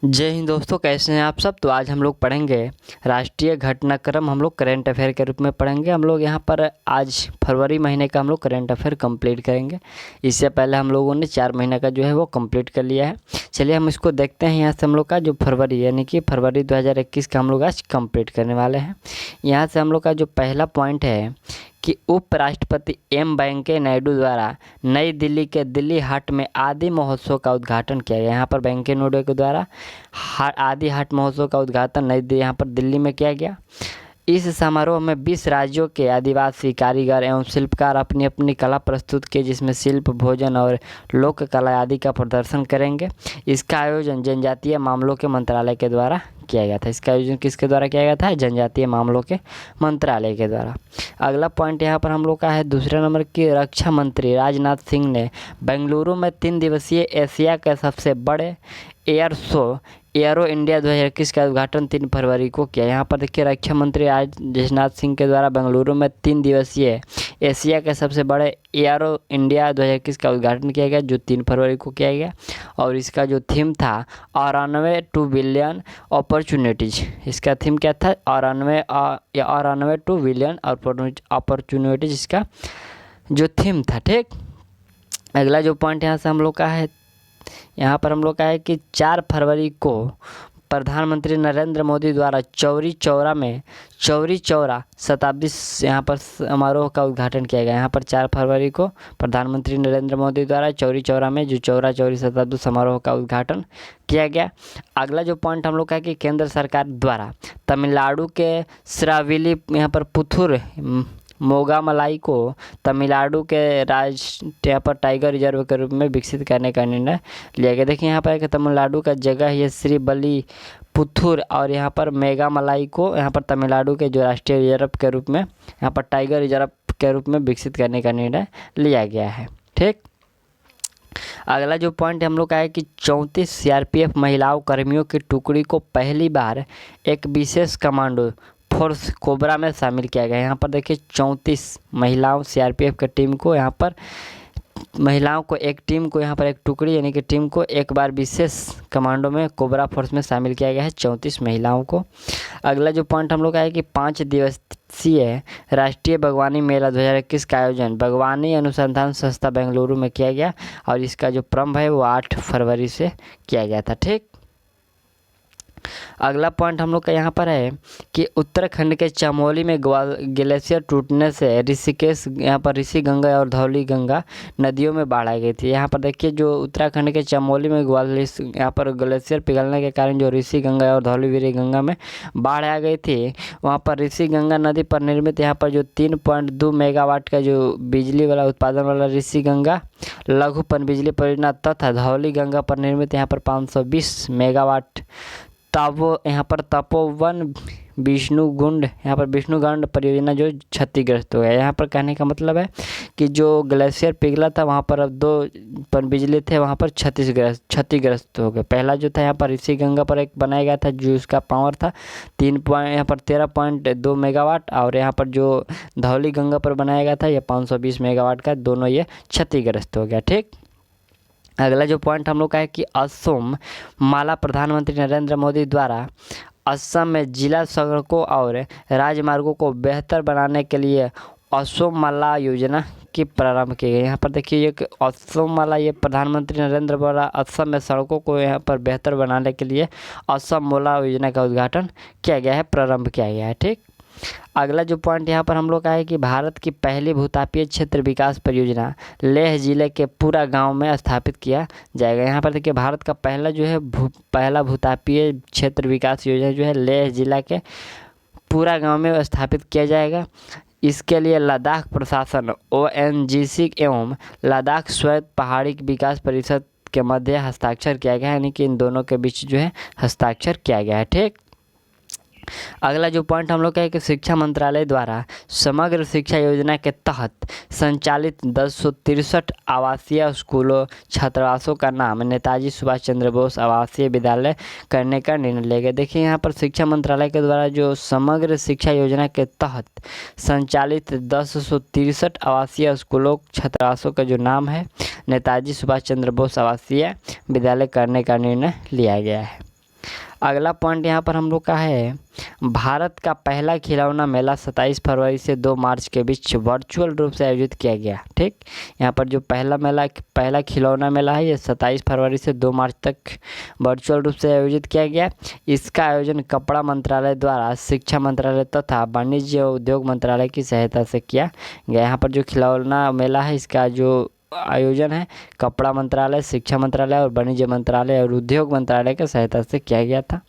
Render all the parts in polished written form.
जय हिंद दोस्तों, कैसे हैं आप सब। तो आज हम लोग पढ़ेंगे राष्ट्रीय घटनाक्रम। हम लोग करेंट अफेयर के रूप में पढ़ेंगे। हम लोग यहाँ पर आज फरवरी महीने का हम लोग करेंट अफेयर कंप्लीट करेंगे। इससे पहले हम लोगों ने 4 महीने का जो है वो कंप्लीट कर लिया है। चलिए हम इसको देखते हैं। यहाँ से हम लोग का जो फरवरी यानी कि फरवरी 2021 का हम लोग आज कंप्लीट करने वाले हैं। यहाँ से हम लोग का जो पहला पॉइंट है कि उपराष्ट्रपति एम वेंकैया नायडू द्वारा नई दिल्ली के दिल्ली हाट में आदि महोत्सव का उद्घाटन किया गया। यहाँ पर वेंकैया नायडू के द्वारा आदि हाट महोत्सव का उद्घाटन नई दिल्ली यहाँ पर दिल्ली में किया गया। इस समारोह में 20 राज्यों के आदिवासी कारीगर एवं शिल्पकार अपनी अपनी कला प्रस्तुत किए, जिसमें शिल्प, भोजन और लोक कला आदि का प्रदर्शन करेंगे। इसका आयोजन जनजातीय मामलों के मंत्रालय के द्वारा किया गया था। इसका आयोजन किसके द्वारा किया गया था? जनजातीय मामलों के मंत्रालय के द्वारा। अगला पॉइंट यहाँ पर हम लोग का है दूसरे नंबर की रक्षा मंत्री राजनाथ सिंह ने बेंगलुरु में 3 दिवसीय एशिया के सबसे बड़े एयर शो एयरो इंडिया 2021 का उद्घाटन 3 फरवरी को किया। यहाँ पर देखिए रक्षा मंत्री राजनाथ सिंह के द्वारा बेंगलुरु में 3 दिवसीय एशिया के सबसे बड़े एयरो इंडिया 2021 का उद्घाटन किया गया, जो 3 फरवरी को किया गया। और इसका जो थीम था on way two billion opportunities. इसका थीम क्या था? On way two billion opportunities इसका जो थीम था। ठीक, अगला जो पॉइंट यहाँ से हम लोग का है, यहाँ पर हम लोग का है कि 4 फरवरी को प्रधानमंत्री नरेंद्र मोदी द्वारा चौरी चौरा शताब्दी यहाँ पर समारोह का उद्घाटन किया गया। यहाँ पर 4 फरवरी को प्रधानमंत्री नरेंद्र मोदी द्वारा चौरी चौरा में जो चौरी शताब्दी समारोह का उद्घाटन किया गया। अगला जो पॉइंट हम लोग का है कि केंद्र सरकार द्वारा तमिलनाडु के श्रावली यहाँ पर पुथुर मोगामलाई को तमिलनाडु के यहाँ पर टाइगर रिजर्व के रूप में विकसित करने का निर्णय लिया गया। देखिए यहाँ पर एक तमिलनाडु का जगह है श्रीबली पुथुर, और यहाँ पर मेघामलाई को यहाँ पर तमिलनाडु के जो राष्ट्रीय रिजर्व के रूप में यहाँ पर टाइगर रिजर्व के रूप में विकसित करने का निर्णय लिया गया है। ठीक, अगला जो पॉइंट हम लोग का है कि 34 सीआरपीएफ महिलाओं कर्मियों की टुकड़ी को पहली बार एक विशेष कमांडो फोर्स कोबरा में शामिल किया गया। यहाँ पर देखिए 34 महिलाओं सीआरपीएफ की टीम को यहाँ पर महिलाओं को एक टीम को यहाँ पर एक टुकड़ी यानी कि टीम को एक बार विशेष कमांडो में कोबरा फोर्स में शामिल किया गया है 34 महिलाओं को। अगला जो पॉइंट हम लोग का है कि 5 दिवसीय राष्ट्रीय बागवानी मेला 2021 का आयोजन बागवानी अनुसंधान संस्था बेंगलुरु में किया गया, और इसका जो प्रारंभ है वो 8 फरवरी से किया गया था। ठीक, अगला पॉइंट हम लोग का यहाँ पर है कि उत्तराखंड के चमोली में ग्लेशियर टूटने से ऋषिकेश यहाँ पर ऋषि गंगा और धौली गंगा नदियों में बाढ़ आ गई थी। यहाँ पर देखिए जो उत्तराखंड के चमोली में यहाँ पर ग्लेशियर पिघलने के कारण जो ऋषि गंगा और धौलीवीरी गंगा में बाढ़ आ गई थी, वहाँ पर ऋषि गंगा नदी पर निर्मित यहाँ पर जो 3.2 मेगावाट का जो बिजली वाला उत्पादन वाला ऋषि गंगा लघु पनबिजली परियोजना तथा धौली गंगा पर निर्मित यहाँ पर 520 मेगावाट यहाँ पर तपोवन विष्णुगुंड परियोजना जो क्षतिग्रस्त हो गया। यहाँ पर कहने का मतलब है कि जो ग्लेशियर पिघला था वहाँ पर अब 2 पनबिजली थे वहाँ पर क्षतिग्रस्त हो गए। पहला जो था यहाँ पर ऋषि गंगा पर एक बनाया गया था जो उसका पावर था 13.2 मेगावाट, और यहाँ पर जो धौली गंगा पर बनाया गया था ये 520 मेगावाट का, दोनों ये क्षतिग्रस्त हो गया। ठीक, अगला जो पॉइंट हम लोग का है कि असम माला प्रधानमंत्री नरेंद्र मोदी द्वारा असम में जिला सड़कों और राजमार्गों को बेहतर बनाने के लिए असम माला योजना की प्रारंभ की गई। यहाँ पर देखिए एक असम माला ये प्रधानमंत्री नरेंद्र द्वारा असम में सड़कों को यहाँ पर बेहतर बनाने के लिए असम माला योजना का उद्घाटन किया गया है, प्रारंभ किया गया है। ठीक, अगला जो पॉइंट यहाँ पर हम लोग का है कि भारत की पहली भूतापीय क्षेत्र विकास परियोजना लेह जिले के पूरा गांव में स्थापित किया जाएगा। यहाँ पर देखिए भारत का पहला जो है पहला भूतापीय क्षेत्र विकास योजना जो है लेह जिला के पूरा गांव में स्थापित किया जाएगा। इसके लिए लद्दाख प्रशासन ONGC एवं लद्दाख स्वायत्त पहाड़ी विकास परिषद के मध्य हस्ताक्षर किया गया है, यानी कि इन दोनों के बीच जो है हस्ताक्षर किया गया है। ठीक, अगला जो पॉइंट हम लोग का है कि शिक्षा मंत्रालय द्वारा समग्र शिक्षा योजना के तहत संचालित 1063 आवासीय स्कूलों छात्रावासों का नाम नेताजी सुभाष चंद्र बोस आवासीय विद्यालय करने का निर्णय लिया गया। देखिए यहाँ पर शिक्षा मंत्रालय के द्वारा जो समग्र शिक्षा योजना के तहत संचालित 1063 आवासीय स्कूलों छात्रावासों का जो नाम है नेताजी सुभाष चंद्र बोस आवासीय विद्यालय करने का निर्णय लिया गया है। अगला पॉइंट यहाँ पर हम लोग का है, भारत का पहला खिलौना मेला 27 फरवरी से 2 मार्च के बीच वर्चुअल रूप से आयोजित किया गया। ठीक, यहाँ पर जो पहला खिलौना मेला है ये 27 फरवरी से 2 मार्च तक वर्चुअल रूप से आयोजित किया गया। इसका आयोजन कपड़ा मंत्रालय द्वारा शिक्षा मंत्रालय तथा वाणिज्य और उद्योग मंत्रालय की सहायता से किया गया। यहाँ पर जो खिलौना मेला है इसका जो आयोजन है कपड़ा मंत्रालय, शिक्षा मंत्रालय और वाणिज्य मंत्रालय और उद्योग मंत्रालय की सहायता से किया गया था।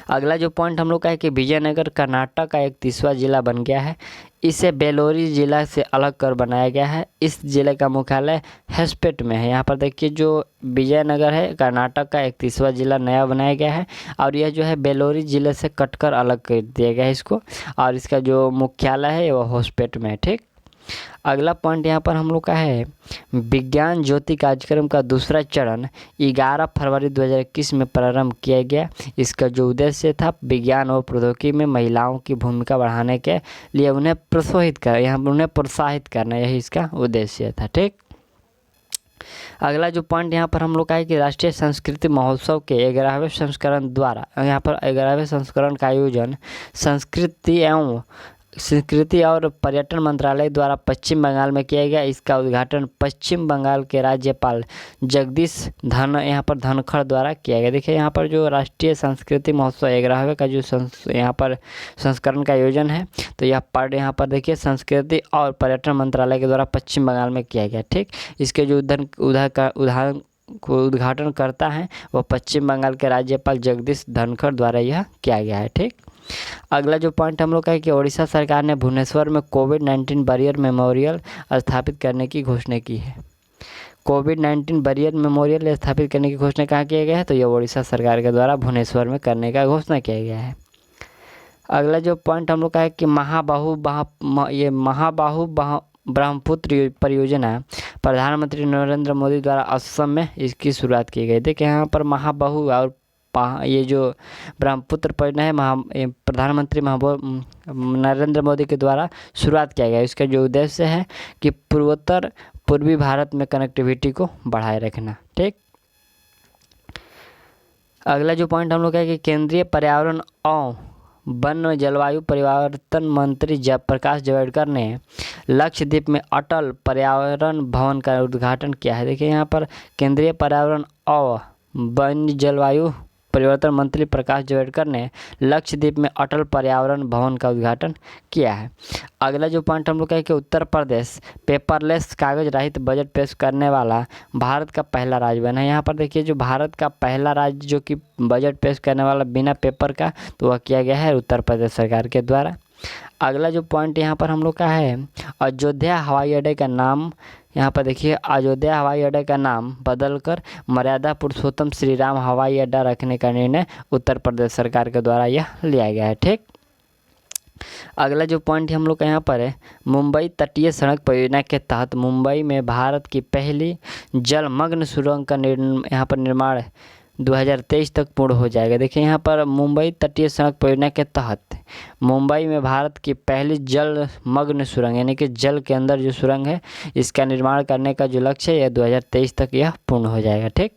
अगला जो पॉइंट हम लोग का है कि विजयनगर कर्नाटक का 31वां जिला बन गया है। इसे बेलोरी जिला से अलग कर बनाया गया है। इस जिले का मुख्यालय हॉस्पेट में है। यहाँ पर देखिए जो विजयनगर है कर्नाटक का 31वां जिला नया बनाया गया है और यह जो है बेलोरी जिले से कटकर अलग कर दिया गया है इसको, और इसका जो मुख्यालय है वह हॉस्पेट में है। ठीक, अगला पॉइंट यहाँ पर हम लोग का है, विज्ञान ज्योति कार्यक्रम का दूसरा चरण 11 फरवरी 2021 में प्रारंभ किया गया। इसका जो उद्देश्य था विज्ञान और प्रौद्योगिकी में महिलाओं की भूमिका बढ़ाने के लिए उन्हें प्रोत्साहित करना, यही इसका उद्देश्य था। ठीक, अगला जो पॉइंट यहाँ पर हम लोग का है कि राष्ट्रीय संस्कृति महोत्सव के 11वें संस्करण द्वारा, यहाँ पर 11वें संस्करण का आयोजन संस्कृति और पर्यटन मंत्रालय द्वारा पश्चिम बंगाल में किया गया। इसका उद्घाटन पश्चिम बंगाल के राज्यपाल जगदीश धनखड़ द्वारा किया गया। देखिए यहाँ पर जो राष्ट्रीय संस्कृति महोत्सव 11वें का जो यहाँ पर संस्करण का आयोजन है तो यहाँ पर देखिए संस्कृति और पर्यटन मंत्रालय के द्वारा पश्चिम बंगाल में किया गया। ठीक, इसके जो उद्घाटन करता है वह पश्चिम बंगाल के राज्यपाल जगदीश धनखड़ द्वारा यह किया गया है। ठीक, अगला जो पॉइंट हम लोग का है कि ओडिशा सरकार ने भुवनेश्वर में कोविड-19 बैरियर मेमोरियल स्थापित करने की घोषणा की है। कोविड-19 बैरियर मेमोरियल स्थापित करने की घोषणा कहाँ किया गया है तो यह ओडिशा सरकार के द्वारा भुवनेश्वर में करने का घोषणा किया गया है। अगला जो पॉइंट हम लोग का है कि महाबाहु ब्रह्मपुत्र परियोजना प्रधानमंत्री नरेंद्र मोदी द्वारा असम में इसकी शुरुआत की गई। देखिए यहाँ पर महाबाहु और ये जो ब्रह्मपुत्र परियोजना है प्रधानमंत्री नरेंद्र मोदी के द्वारा शुरुआत किया गया। इसका जो उद्देश्य है कि पूर्वी भारत में कनेक्टिविटी को बढ़ाए रखना। ठीक, अगला जो पॉइंट हम लोग का है कि केंद्रीय पर्यावरण और वन व जलवायु परिवर्तन मंत्री जयप्रकाश जावड़ेकर ने लक्षद्वीप में अटल पर्यावरण भवन का उद्घाटन किया है। देखिए यहाँ पर केंद्रीय पर्यावरण और वन जलवायु परिवर्तन मंत्री प्रकाश जावड़ेकर ने लक्षद्वीप में अटल पर्यावरण भवन का उद्घाटन किया है। अगला जो पॉइंट हम लोग का है कि उत्तर प्रदेश पेपरलेस कागज रहित बजट पेश करने वाला भारत का पहला राज्य बना है। यहाँ पर देखिए जो भारत का पहला राज्य जो कि बजट पेश करने वाला बिना पेपर का तो वह किया गया है उत्तर प्रदेश सरकार के द्वारा। अगला जो पॉइंट यहाँ पर हम लोग का है अयोध्या हवाई अड्डे का नाम, यहाँ पर देखिए अयोध्या हवाई अड्डे का नाम बदलकर मर्यादा पुरुषोत्तम श्री राम हवाई अड्डा रखने का निर्णय उत्तर प्रदेश सरकार के द्वारा यह लिया गया है। ठीक, अगला जो पॉइंट हम लोग का यहाँ पर है मुंबई तटीय सड़क परियोजना के तहत मुंबई में भारत की पहली जलमग्न सुरंग का यहाँ पर निर्माण 2023 तक पूर्ण हो जाएगा। देखिए यहाँ पर मुंबई तटीय सड़क परियोजना के तहत मुंबई में भारत की पहली जलमग्न सुरंग यानी कि जल के अंदर जो सुरंग है इसका निर्माण करने का जो लक्ष्य है यह 2023 तक यह पूर्ण हो जाएगा। ठीक,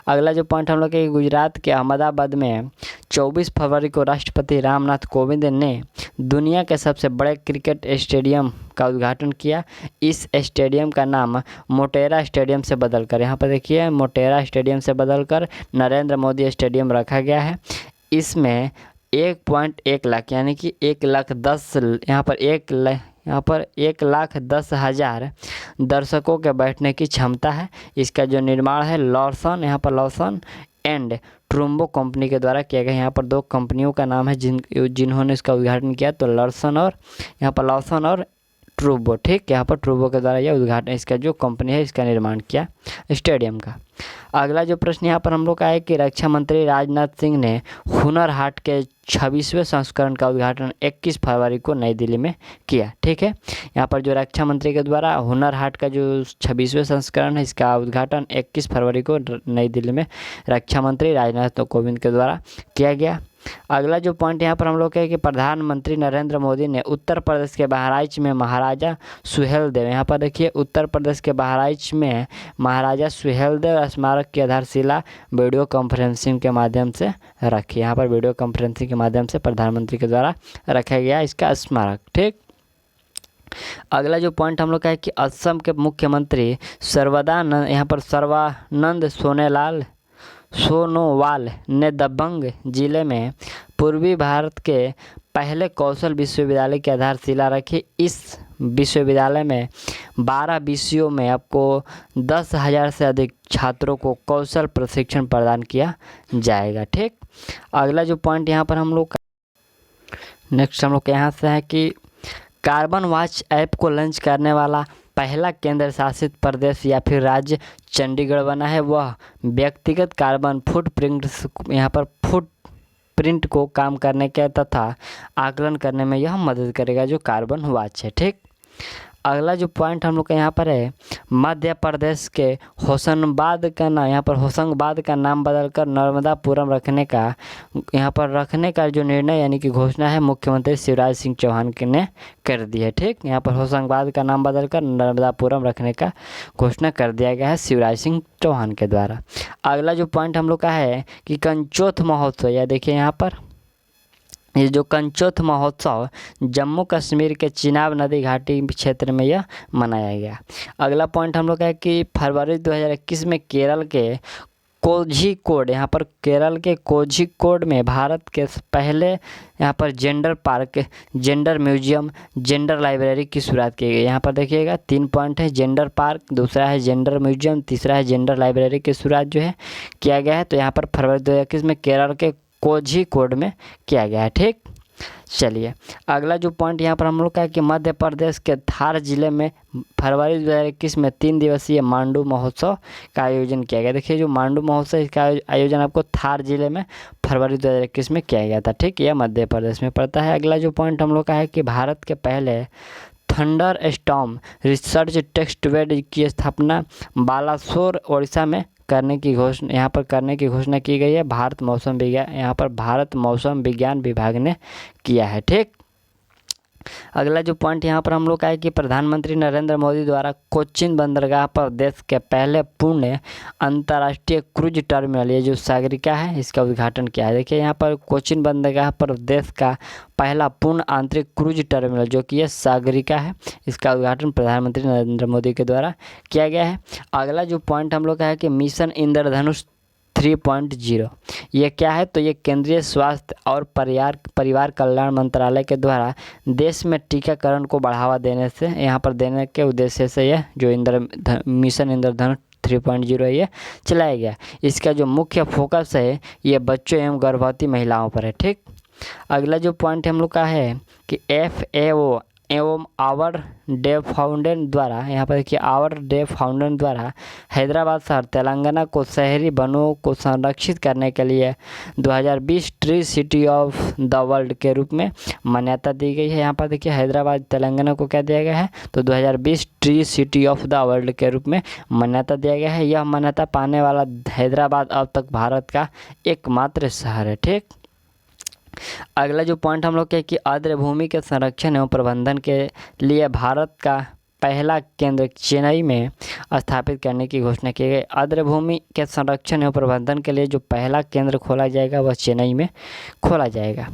अगला जो पॉइंट हम लोग के गुजरात के अहमदाबाद में 24 फरवरी को राष्ट्रपति रामनाथ कोविंद ने दुनिया के सबसे बड़े क्रिकेट स्टेडियम का उद्घाटन किया। इस स्टेडियम का नाम मोटेरा स्टेडियम से बदलकर, यहाँ पर देखिए मोटेरा स्टेडियम से बदलकर नरेंद्र मोदी स्टेडियम रखा गया है। इसमें 1.1 लाख यानी कि 1,10,000 यहाँ पर 1,10,000 दर्शकों के बैठने की क्षमता है। इसका जो निर्माण है लॉर्सन एंड ट्रूम्बो कंपनी के द्वारा किया गया। यहाँ पर दो कंपनियों का नाम है जिन्होंने इसका उद्घाटन किया तो लॉर्सन और ट्रूबो। ठीक, यहाँ पर ट्रूबो के द्वारा यह उद्घाटन इसका जो कंपनी है इसका निर्माण किया स्टेडियम का। अगला जो प्रश्न यहाँ पर हम लोग का है कि रक्षा मंत्री राजनाथ सिंह ने हुनर हाट के 26वें संस्करण का उद्घाटन 21 फरवरी को नई दिल्ली में किया। ठीक है, यहाँ पर जो रक्षा मंत्री के द्वारा हुनर हाट का जो 26वें संस्करण है इसका उद्घाटन 21 फरवरी को नई दिल्ली में रक्षा मंत्री राजनाथ कोविंद के द्वारा किया गया। अगला जो पॉइंट यहाँ पर हम लोग है कि प्रधानमंत्री नरेंद्र मोदी ने उत्तर प्रदेश के बहराइच में महाराजा सुहेलदेव, यहाँ पर देखिए उत्तर प्रदेश के बहराइच में महाराजा सुहेलदेव स्मारक की आधारशिला वीडियो कॉन्फ्रेंसिंग के माध्यम से रखी। यहाँ पर वीडियो कॉन्फ्रेंसिंग के माध्यम से प्रधानमंत्री के द्वारा रखा गया इसका स्मारक। ठीक, अगला जो पॉइंट हम लोग का है कि असम के मुख्यमंत्री सर्वदानंद, यहाँ पर सर्वानंद सोनोवाल ने दबंग जिले में पूर्वी भारत के पहले कौशल विश्वविद्यालय की आधारशिला रखी। इस विश्वविद्यालय में 12 विषयों में आपको 10,000 से अधिक छात्रों को कौशल प्रशिक्षण प्रदान किया जाएगा। ठीक, अगला जो पॉइंट यहाँ पर हम लोग नेक्स्ट हम लोग यहाँ से है कि कार्बन वॉच ऐप को लॉन्च करने वाला पहला केंद्र शासित प्रदेश या फिर राज्य चंडीगढ़ बना है। वह व्यक्तिगत कार्बन फुटप्रिंट, यहाँ पर फुटप्रिंट को कम करने के तथा आकलन करने में यह मदद करेगा जो कार्बन वॉच है। ठीक, अगला जो पॉइंट हम लोग का यहाँ पर है मध्य प्रदेश के होशंगाबाद का नाम, यहाँ पर होशंगाबाद का नाम बदलकर नर्मदापुरम रखने का जो निर्णय यानी कि घोषणा है मुख्यमंत्री शिवराज सिंह चौहान ने कर दी है। ठीक, यहाँ पर होशंगाबाद का नाम बदलकर नर्मदापुरम रखने का घोषणा कर दिया गया है शिवराज सिंह चौहान के द्वारा। अगला जो पॉइंट हम लोग का है कि कंचोथ महोत्सव, या देखिए यहाँ पर ये जो कंचोथ महोत्सव जम्मू कश्मीर के चिनाब नदी घाटी क्षेत्र में यह मनाया गया। अगला पॉइंट हम लोग का है कि फरवरी 2021 में केरल के कोझिकोड, यहाँ पर केरल के कोझिकोड में भारत के पहले यहाँ पर gender park, gender museum, gender library की शुरुआत की गई। यहाँ पर देखिएगा 3 पॉइंट है, जेंडर पार्क, दूसरा है जेंडर म्यूजियम, तीसरा है जेंडर लाइब्रेरी की शुरुआत जो है किया गया है। तो यहाँ पर फरवरी 2021 में केरल के कोझिकोड में किया गया है। ठीक, चलिए अगला जो पॉइंट यहाँ पर हम लोग का है कि मध्य प्रदेश के धार जिले में फरवरी 2021 में 3 दिवसीय मांडू महोत्सव का आयोजन किया गया। देखिए जो मांडू महोत्सव, इसका आयोजन आपको धार जिले में फरवरी 2021 में किया गया था। ठीक, यह मध्य प्रदेश में पड़ता है। अगला जो पॉइंट हम लोग का है कि भारत के पहले थंडर स्टॉर्म रिसर्च टेस्टबेड की स्थापना बालासोर ओडिशा में करने की घोषणा की गई है। भारत मौसम विज्ञान विभाग ने किया है। ठीक, अगला जो पॉइंट यहाँ पर हम लोग का है कि प्रधानमंत्री नरेंद्र मोदी द्वारा कोच्चिन बंदरगाह पर देश के पहले पूर्ण अंतर्राष्ट्रीय क्रूज टर्मिनल, ये जो सागरिका है, इसका उद्घाटन किया है। देखिए यहाँ पर कोच्चिन बंदरगाह पर देश का पहला पूर्ण आंतरिक क्रूज टर्मिनल जो कि ये सागरिका है, इसका उद्घाटन प्रधानमंत्री नरेंद्र मोदी के द्वारा किया गया है। अगला जो पॉइंट हम लोग का है कि मिशन इंद्रधनुष 3.0 ये क्या है, तो ये केंद्रीय स्वास्थ्य और परिवार कल्याण मंत्रालय के द्वारा देश में टीकाकरण को बढ़ावा देने के उद्देश्य से यह जो मिशन इंद्रधनुष 3.0 है ये चलाया गया। इसका जो मुख्य फोकस है ये बच्चों एवं गर्भवती महिलाओं पर है। ठीक, अगला जो पॉइंट हम लोग का है कि FAO एवं आवर डे फाउंडेशन द्वारा, यहाँ पर देखिए आवर डे फाउंडेशन द्वारा हैदराबाद शहर तेलंगाना को शहरी वनों को संरक्षित करने के लिए 2020 tree city of the world के रूप में मान्यता दी गई है। यहाँ पर देखिए हैदराबाद तेलंगाना को क्या दिया गया है, तो 2020 tree city of the world के रूप में मान्यता दिया गया है। यह मान्यता पाने वाला हैदराबाद अब तक भारत का एकमात्र शहर है। ठीक, अगला जो पॉइंट हम लोग के कि आर्द्र भूमि के संरक्षण एवं प्रबंधन के लिए भारत का पहला केंद्र चेन्नई में स्थापित करने की घोषणा की गई। आर्द्र भूमि के संरक्षण एवं प्रबंधन के लिए जो पहला केंद्र खोला जाएगा वह चेन्नई में खोला जाएगा।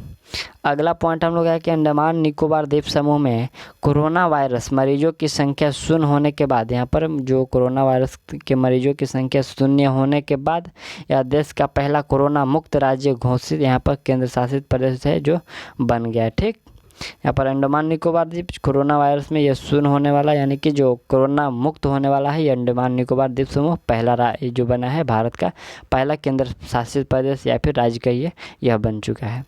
अगला पॉइंट हम लोग है कि अंडमान निकोबार द्वीप समूह में कोरोना वायरस मरीजों की संख्या शून्य होने के बाद, यहाँ पर जो कोरोना वायरस के मरीजों की संख्या शून्य होने के बाद यह देश का पहला कोरोना मुक्त राज्य घोषित यहाँ पर केंद्र शासित प्रदेश है जो बन गया है। ठीक, यहाँ पर अंडमान निकोबार द्वीप कोरोना वायरस में यह शून्य होने वाला यानी कि जो कोरोना मुक्त होने वाला है, ये अंडमान निकोबार द्वीप समूह पहला राज्य जो बना है, भारत का पहला केंद्र शासित प्रदेश या फिर राज्य का यह बन चुका है।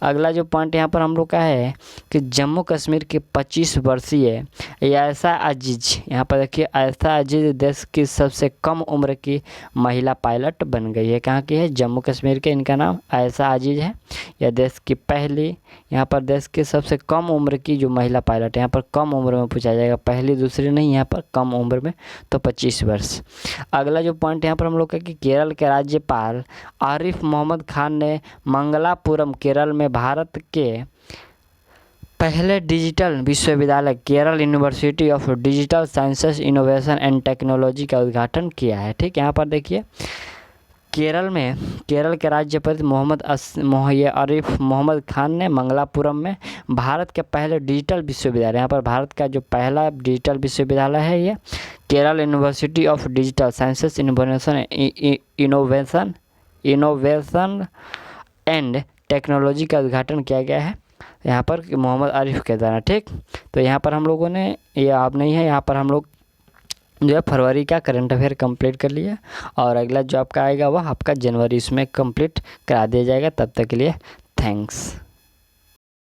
अगला जो पॉइंट यहाँ पर हम लोग का है कि जम्मू कश्मीर के 25 वर्षीय आयशा अजीज, यहाँ पर देखिए आयशा अजीज देश की सबसे कम उम्र की महिला पायलट बन गई है। कहाँ की है, जम्मू कश्मीर के, इनका नाम आयशा अजीज है। यह देश की पहली, यहाँ पर देश की सबसे सबसे कम उम्र की जो महिला पायलट है, यहाँ पर कम उम्र में पूछा जाएगा, पहली दूसरी नहीं, यहाँ पर कम उम्र में, तो 25 वर्ष। अगला जो पॉइंट यहाँ पर हम लोग का कि केरल के राज्यपाल आरिफ मोहम्मद खान ने मंगलापुरम केरल में भारत के पहले डिजिटल विश्वविद्यालय Kerala university of digital sciences innovation and technology का उद्घाटन किया है। ठीक, यहाँ पर देखिए केरल के राज्यपाल आरिफ मोहम्मद खान ने मंगलापुरम में भारत के पहले डिजिटल विश्वविद्यालय, यहाँ पर भारत का जो पहला डिजिटल विश्वविद्यालय है ये Kerala university of digital sciences innovation and technology का उद्घाटन किया गया है यहाँ पर मोहम्मद आरिफ के द्वारा। ठीक, तो यहाँ पर हम लोगों ने, ये आप नहीं है, यहाँ पर हम लोग जो है फरवरी का करंट अफेयर कंप्लीट कर लिया और अगला जो आपका आएगा वह आपका जनवरी इसमें कंप्लीट करा दिया जाएगा। तब तक के लिए थैंक्स।